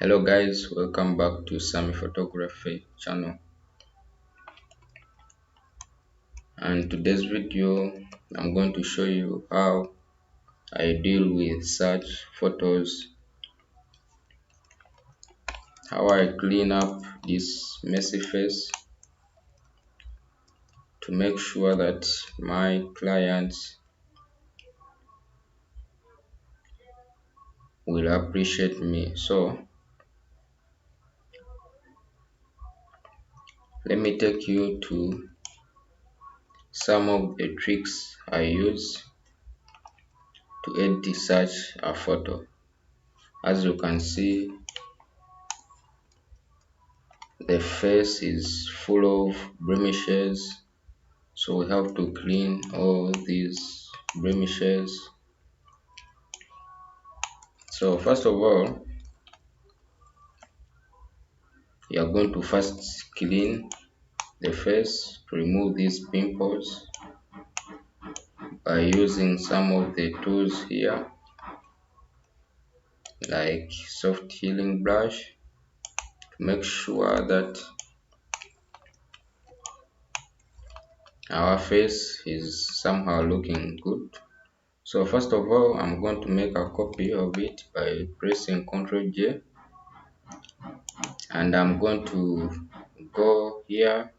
Hello guys, welcome back to Sami Photography channel. And today's video I'm going to show you how I deal with such photos, how I clean up this messy face to make sure that my clients will appreciate me. So let me take you to some of the tricks I use to edit such a photo. As you can see, the face is full of blemishes, so we have to clean all these blemishes. So first of all, you are going to first clean the face to remove these pimples by using some of the tools here, like soft healing brush, to make sure that our face is somehow looking good. So first of all, I'm going to make a copy of it by pressing Ctrl J, and I'm going to go here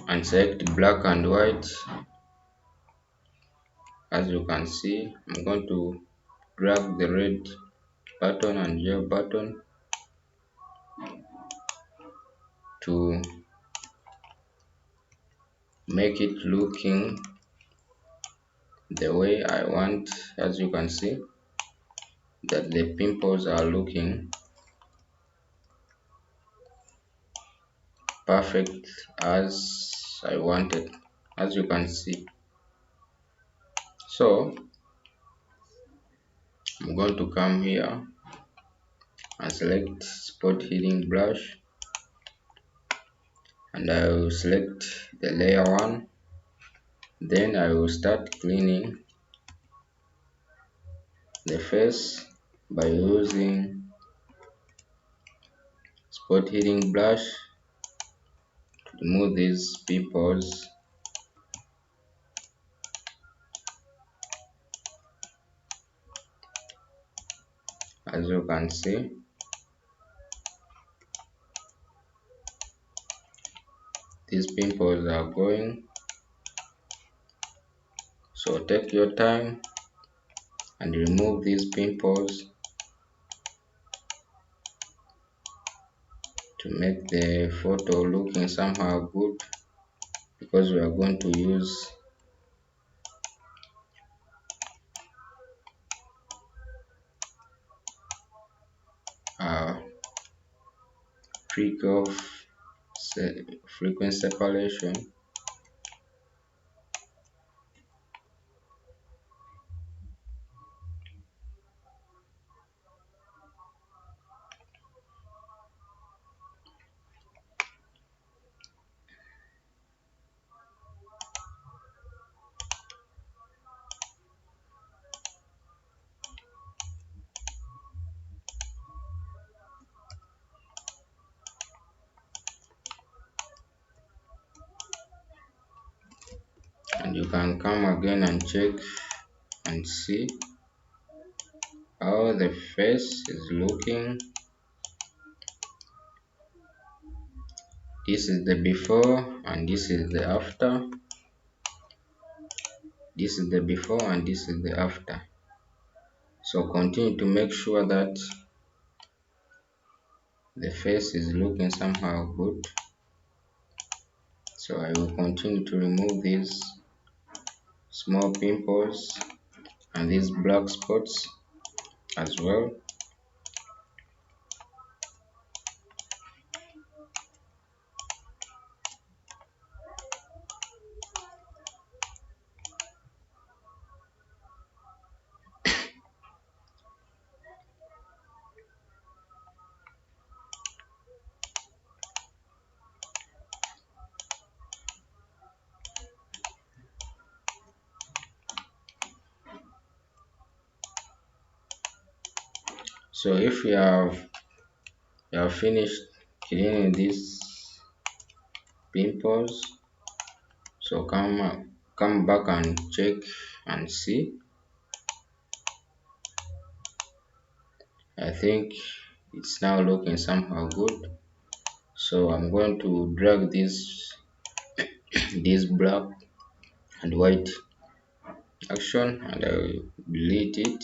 and select black and white. As you can see, I'm going to drag the red button and gel button to make it looking the way I want. As you can see that the pimples are looking perfect as I wanted, as you can see. So I'm going to come here and select spot healing brush, and I will select the layer 1. Then I will start cleaning the face by using spot healing brush to remove these pimples. As you can see, these pimples are going. So take your time and remove these pimples to make the photo looking somehow good, because we are going to use a trick of frequency separation. And you can come again and check and see how the face is looking. This is the before and this is the after. This is the before and this is the after. So continue to make sure that the face is looking somehow good. So I will continue to remove these small pimples and these black spots as well. So if you have finished cleaning these pimples, so come back and check and see. I think it's now looking somehow good. So I'm going to drag this black and white action, and I will delete it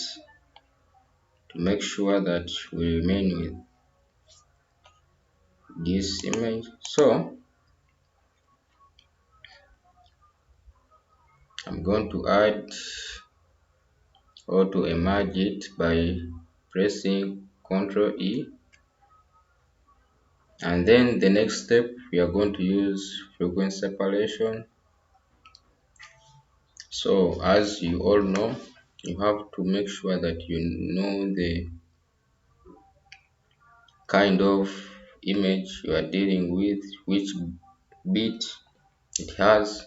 to make sure that we remain with this image. So I'm going to add or to emerge it by pressing Ctrl E, and then the next step we are going to use frequency separation. So as you all know, you have to make sure that you know the kind of image you are dealing with, which bit it has.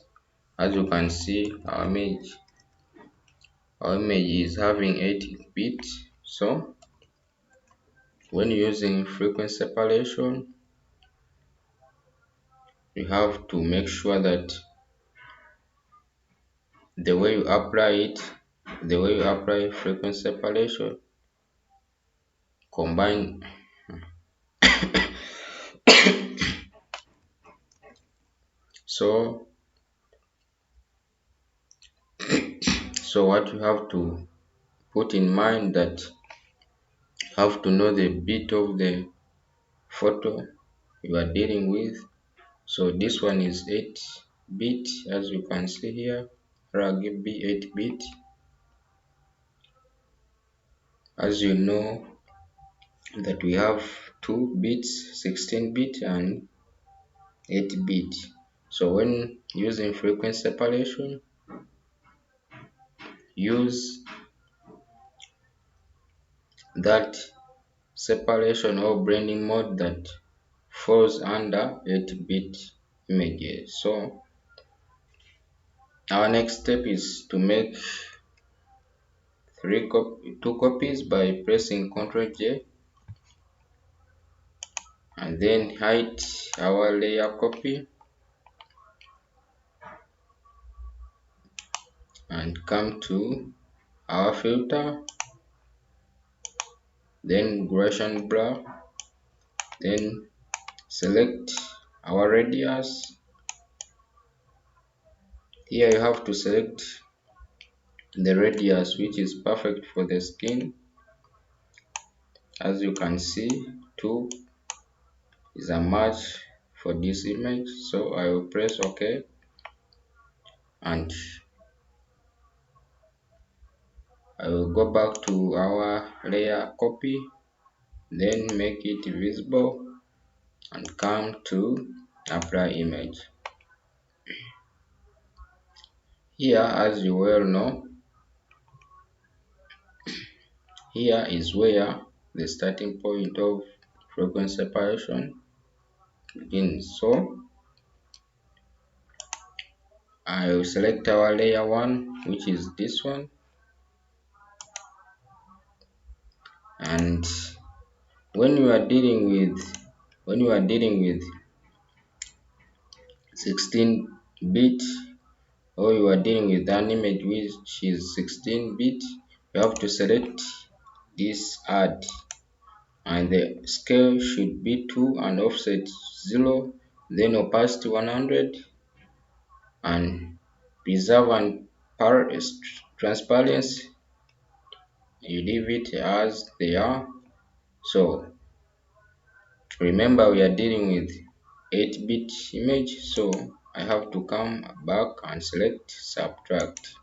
As you can see, our image is having 8 bits. So when using frequency separation, you have to make sure that the way you apply it, the way you apply frequency separation, combine. So what you have to put in mind, that you have to know the bit of the photo you are dealing with. So this one is 8 bit, as you can see here, RGB 8 bit. As you know that we have 2 bits, 16 bit and 8 bit. So when using frequency separation, use that separation or blending mode that falls under 8-bit images. So our next step is to make two copies by pressing Ctrl J, and then hide our layer copy and come to our filter, then Gaussian blur, then select our radius. Here you have to select the radius which is perfect for the skin. As you can see, 2 is a match for this image. So I will press OK, and I will go back to our layer copy, then make it visible and come to apply image. Here, as you well know, here is where the starting point of frequency separation begins. So I will select our layer 1, which is this one, and when you are dealing with 16-bit, or you are dealing with an image which is 16-bit, you have to select this add, and the scale should be 2 and offset 0, then opacity 100, and preserve and transparency, you leave it as they are. So remember, we are dealing with 8-bit image, so I have to come back and select subtract.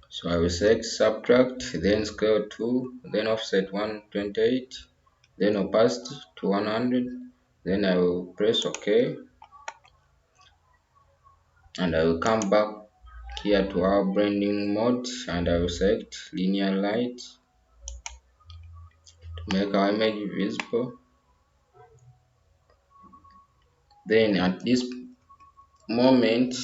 So I will select subtract, then scale 2, then offset 128, then opacity to 100, then I will press OK, and I will come back here to our blending mode, and I will select linear light to make our image visible. Then at this moment,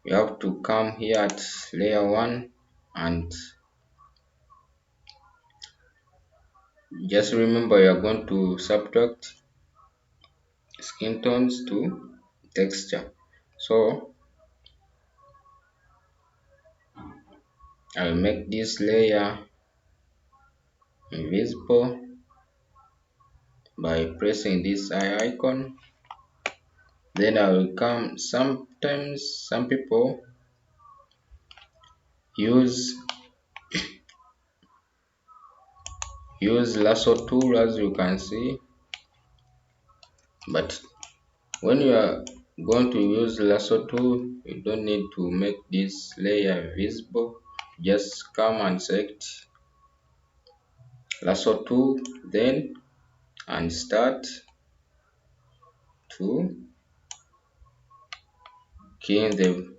you have to come here at layer 1 and just remember you are going to subtract skin tones to texture. So I will make this layer invisible by pressing this eye icon. Then I will come, sometimes some people use lasso tool, as you can see, but when you are going to use lasso tool, you don't need to make this layer visible. Just come and select lasso tool, then and start to key in the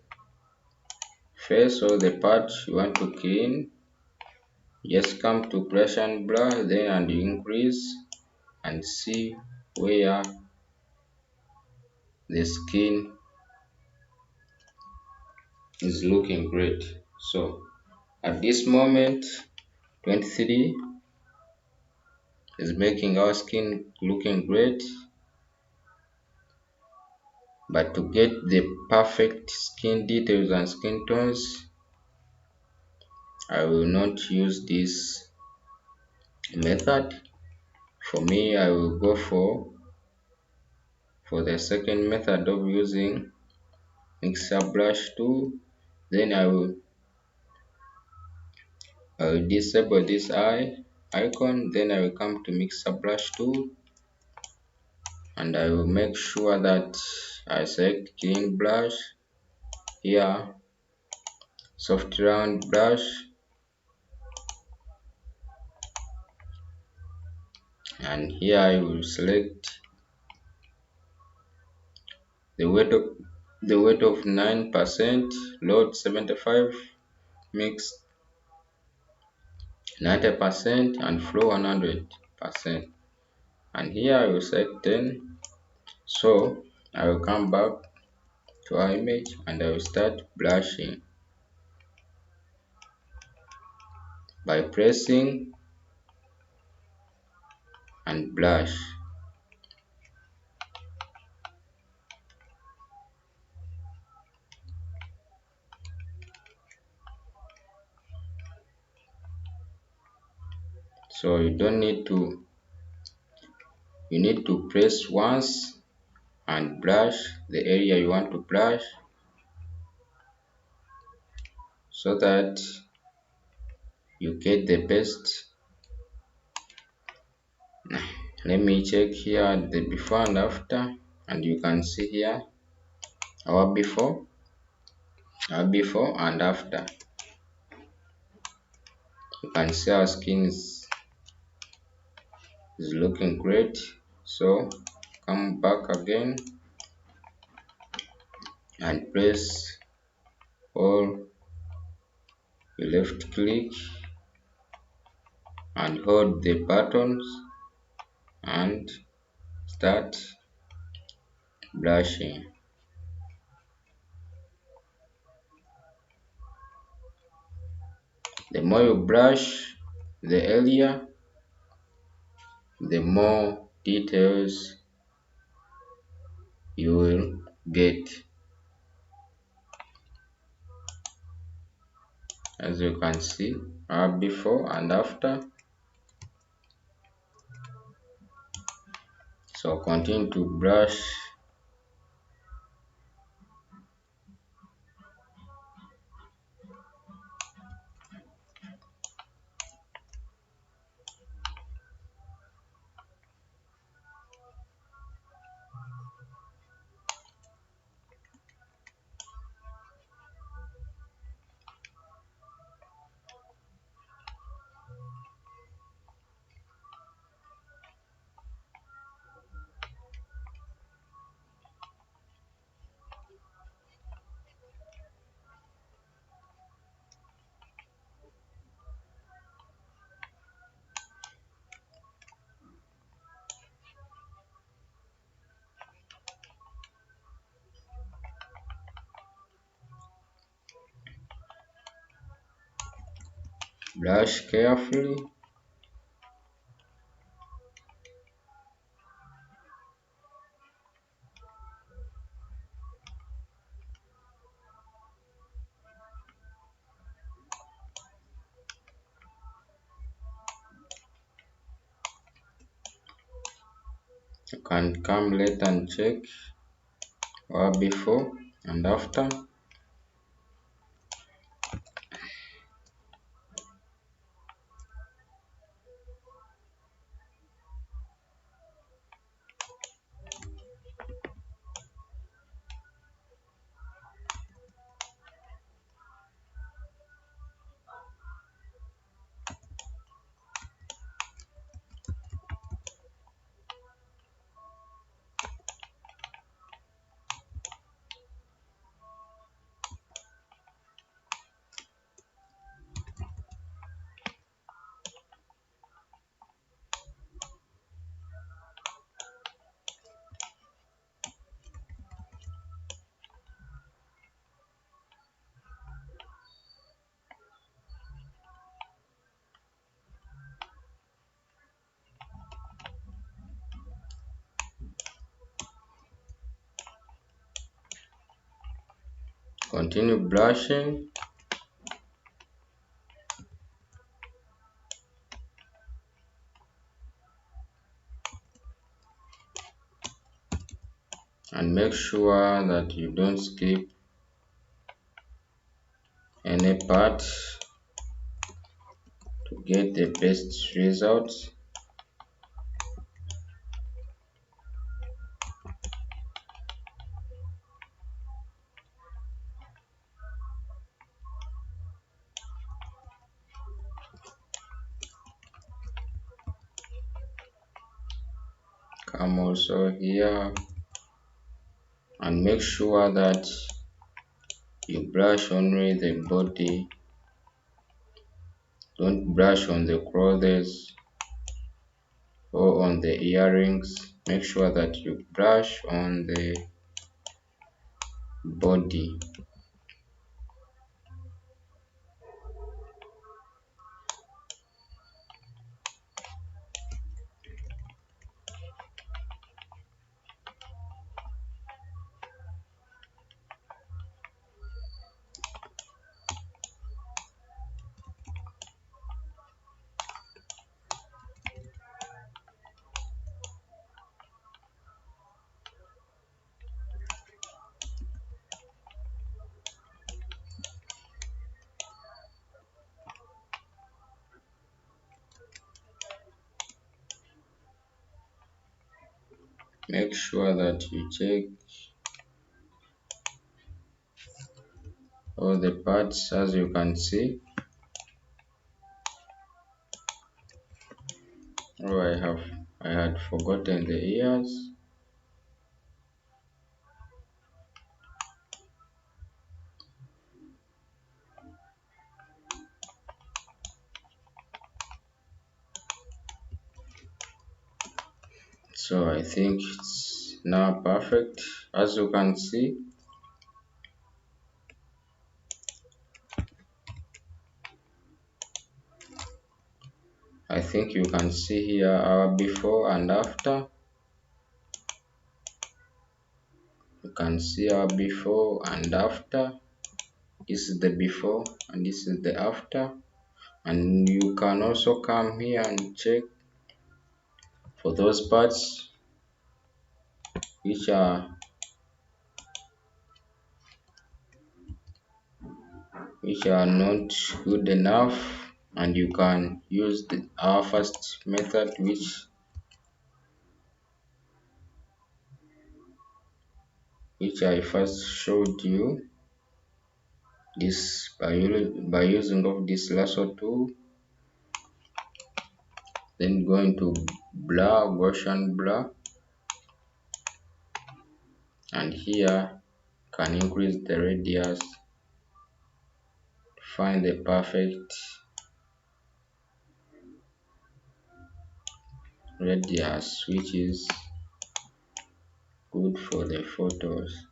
face or the part you want to key in. Just come to brush and blur, then and increase and see where the skin is looking great. So at this moment 23 is making our skin looking great, but to get the perfect skin details and skin tones, I will not use this method. For me, I will go for the second method of using mixer brush tool. Then I will disable this eye icon, then I will come to mixer brush tool and I will make sure that I select clean brush here, soft round brush, and here I will select the weight of 9%, load 75, mix 90%, and flow 100%. And here I will set 10. So I will come back to our image and I will start blushing by pressing and blush. So you need to press once and brush the area you want to brush so that you get the best. Let me check here the before and after, and you can see here our before and after. You can see our skin is looking great. So come back again and press or left click and hold the buttons and start brushing. The more you brush the area, the more details you will get. As you can see, before and after. So continue to brush. Brush carefully. You can come later and check or before and after. Continue brushing. And make sure that you don't skip any part to get the best results. Come also here and make sure that you brush only the body. Don't brush on the clothes or on the earrings. Make sure that you brush on the body. Make sure that you check all the parts. As you can see, oh, I had forgotten the ears. So I think it's now perfect. As you can see, I think you can see here our before and after. You can see our before and after. This is the before and this is the after. And you can also come here and check for those parts which are not good enough, and you can use our first method, which I first showed you this by using of this lasso tool. Then going to blur, Gaussian blur, and here can increase the radius to find the perfect radius which is good for the photos.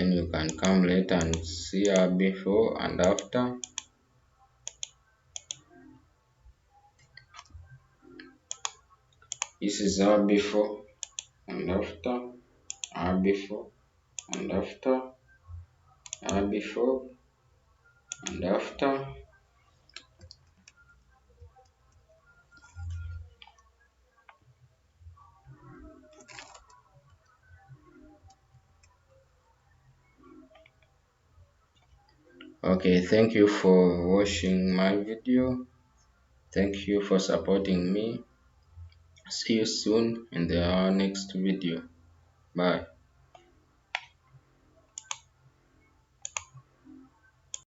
Then you can come later and see our before and after. This is our before and after, our before and after, our before and after. Okay, thank you for watching my video. Thank you for supporting me. See you soon in the next video. Bye.